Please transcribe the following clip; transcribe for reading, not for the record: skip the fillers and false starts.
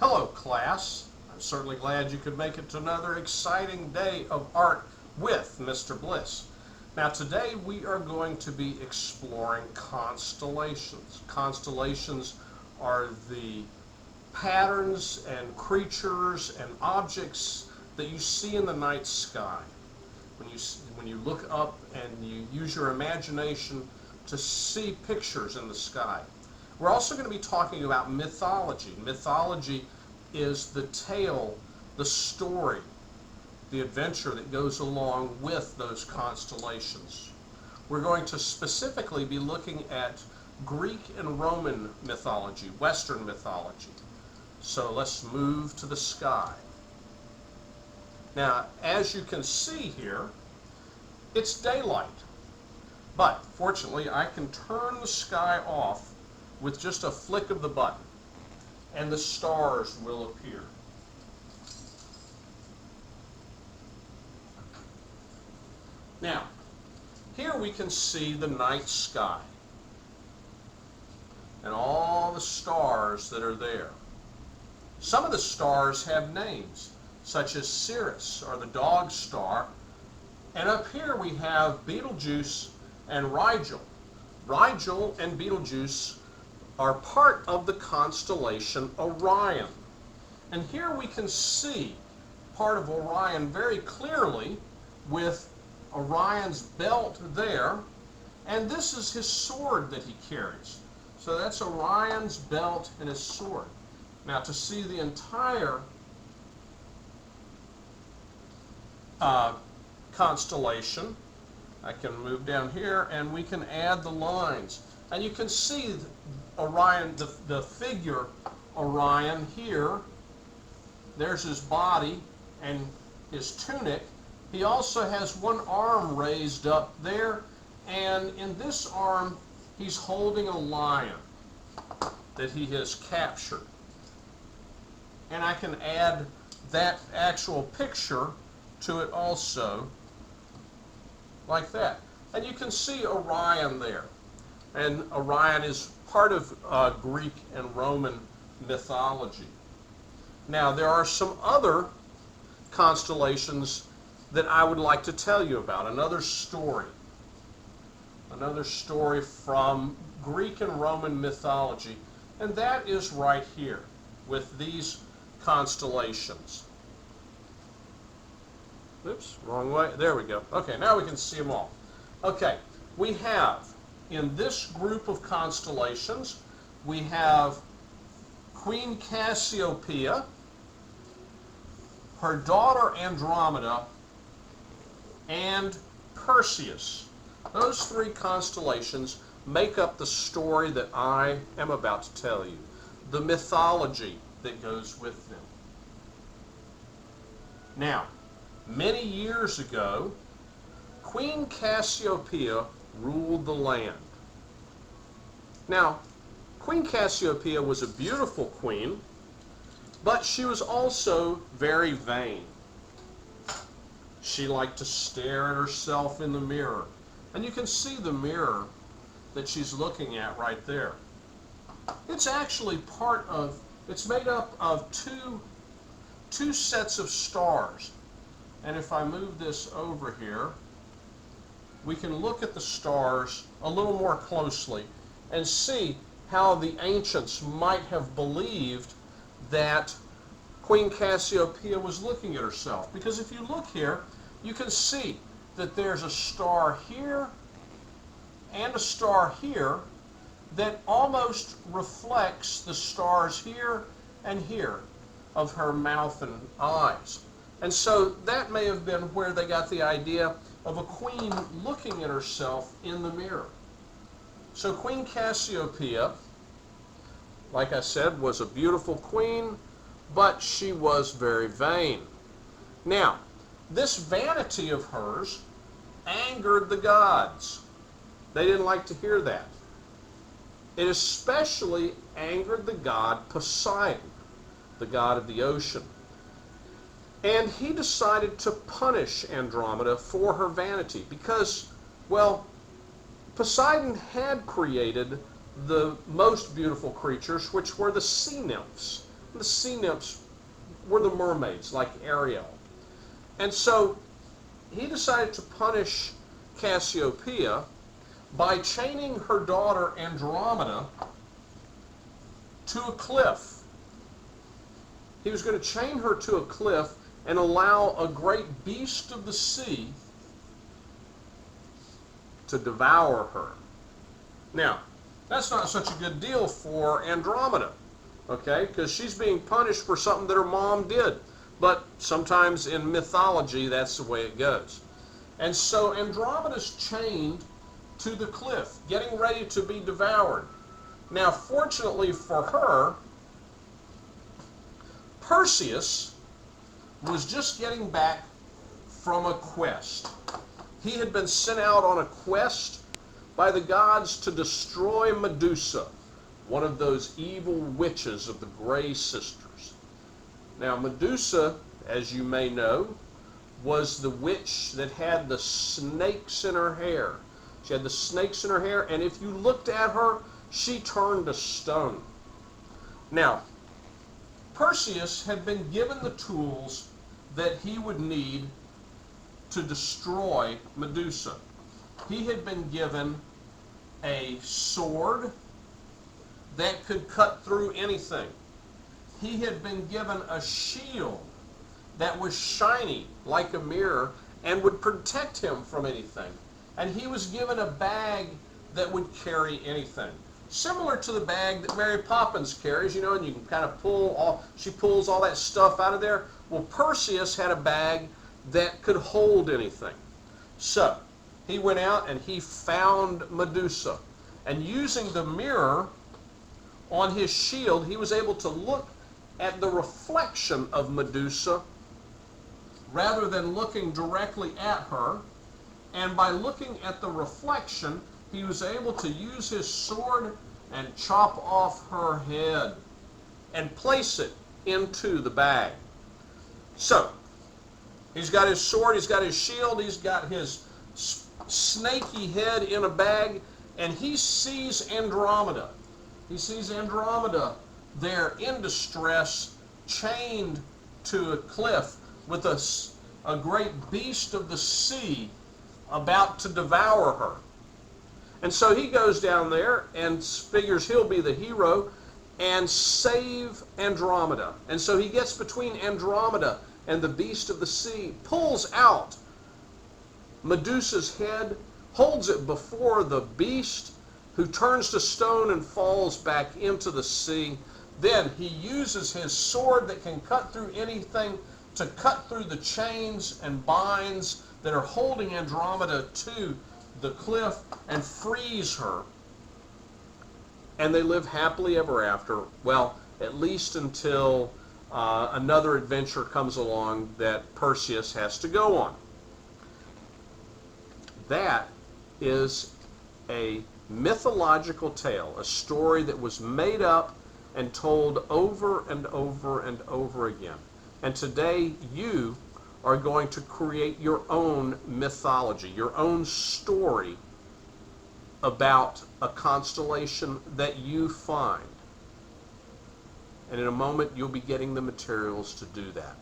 Hello, class. I'm certainly glad you could make it to another exciting day of art with Mr. Bliss. Now, today we are going to be exploring constellations. Constellations are the patterns and creatures and objects that you see in the night sky. When you look up and you use your imagination to see pictures in the sky. We're also going to be talking about mythology. Mythology is the tale, the story, the adventure that goes along with those constellations. We're going to specifically be looking at Greek and Roman mythology, Western mythology. So let's move to the sky. Now, as you can see here, it's daylight. But fortunately, I can turn the sky off with just a flick of the button, and the stars will appear. Now, here we can see the night sky and all the stars that are there. Some of the stars have names, such as Sirius, or the dog star, and up here we have Betelgeuse and Rigel. Rigel and Betelgeuse are part of the constellation Orion. And here we can see part of Orion very clearly with Orion's belt there, and this is his sword that he carries. So that's Orion's belt and his sword. Now, to see the entire constellation, I can move down here and we can add the lines. And you can see Orion, the figure Orion here. There's his body and his tunic. He also has one arm raised up there, and in this arm he's holding a lion that he has captured. And I can add that actual picture to it also, like that. And you can see Orion there. And Orion is part of Greek and Roman mythology. Now, there are some other constellations that I would like to tell you about. Another story from Greek and Roman mythology, and that is right here with these constellations. Oops, wrong way. There we go. Okay, now we can see them all. Okay, we have, in this group of constellations, we have Queen Cassiopeia, her daughter Andromeda, and Perseus. Those three constellations make up the story that I am about to tell you, the mythology that goes with them. Now, many years ago, Queen Cassiopeia ruled the land. Now, Queen Cassiopeia was a beautiful queen, but she was also very vain. She liked to stare at herself in the mirror. And you can see the mirror that she's looking at right there. It's actually it's made up of two sets of stars. And if I move this over here, we can look at the stars a little more closely and see how the ancients might have believed that Queen Cassiopeia was looking at herself. Because if you look here, you can see that there's a star here and a star here that almost reflects the stars here and here of her mouth and eyes. And so that may have been where they got the idea of a queen looking at herself in the mirror. So Queen Cassiopeia, like I said, was a beautiful queen, but she was very vain. Now, this vanity of hers angered the gods. They didn't like to hear that. It especially angered the god Poseidon, the god of the ocean. And he decided to punish Andromeda for her vanity because, well, Poseidon had created the most beautiful creatures, which were the sea nymphs. The sea nymphs were the mermaids, like Ariel. And so he decided to punish Cassiopeia by chaining her daughter Andromeda to a cliff. He was going to chain her to a cliff and allow a great beast of the sea to devour her. Now, that's not such a good deal for Andromeda, okay, because she's being punished for something that her mom did. But sometimes in mythology, that's the way it goes. And so Andromeda's chained to the cliff, getting ready to be devoured. Now, fortunately for her, Perseus was just getting back from a quest. He had been sent out on a quest by the gods to destroy Medusa, one of those evil witches of the Grey Sisters. Now, Medusa, as you may know, was the witch that had the snakes in her hair. She had the snakes in her hair, and if you looked at her, she turned to stone. Now, Perseus had been given the tools that he would need to destroy Medusa. He had been given a sword that could cut through anything. He had been given a shield that was shiny like a mirror and would protect him from anything. And he was given a bag that would carry anything. Similar to the bag that Mary Poppins carries, you know, and you can kind of she pulls all that stuff out of there. Well, Perseus had a bag that could hold anything. So, he went out and he found Medusa. And using the mirror on his shield, he was able to look at the reflection of Medusa rather than looking directly at her. And by looking at the reflection, he was able to use his sword and chop off her head and place it into the bag. So, he's got his sword, he's got his shield, he's got his snaky head in a bag, and he sees Andromeda. He sees Andromeda there in distress, chained to a cliff with a great beast of the sea about to devour her. And so he goes down there and figures he'll be the hero and save Andromeda. And so he gets between Andromeda and the beast of the sea, pulls out Medusa's head, holds it before the beast, who turns to stone and falls back into the sea. Then he uses his sword that can cut through anything to cut through the chains and binds that are holding Andromeda to the cliff and frees her. And they live happily ever after. Well, at least until another adventure comes along that Perseus has to go on. That is a mythological tale, a story that was made up and told over and over and over again. And today you are going to create your own mythology, your own story about a constellation that you find. And in a moment you'll be getting the materials to do that.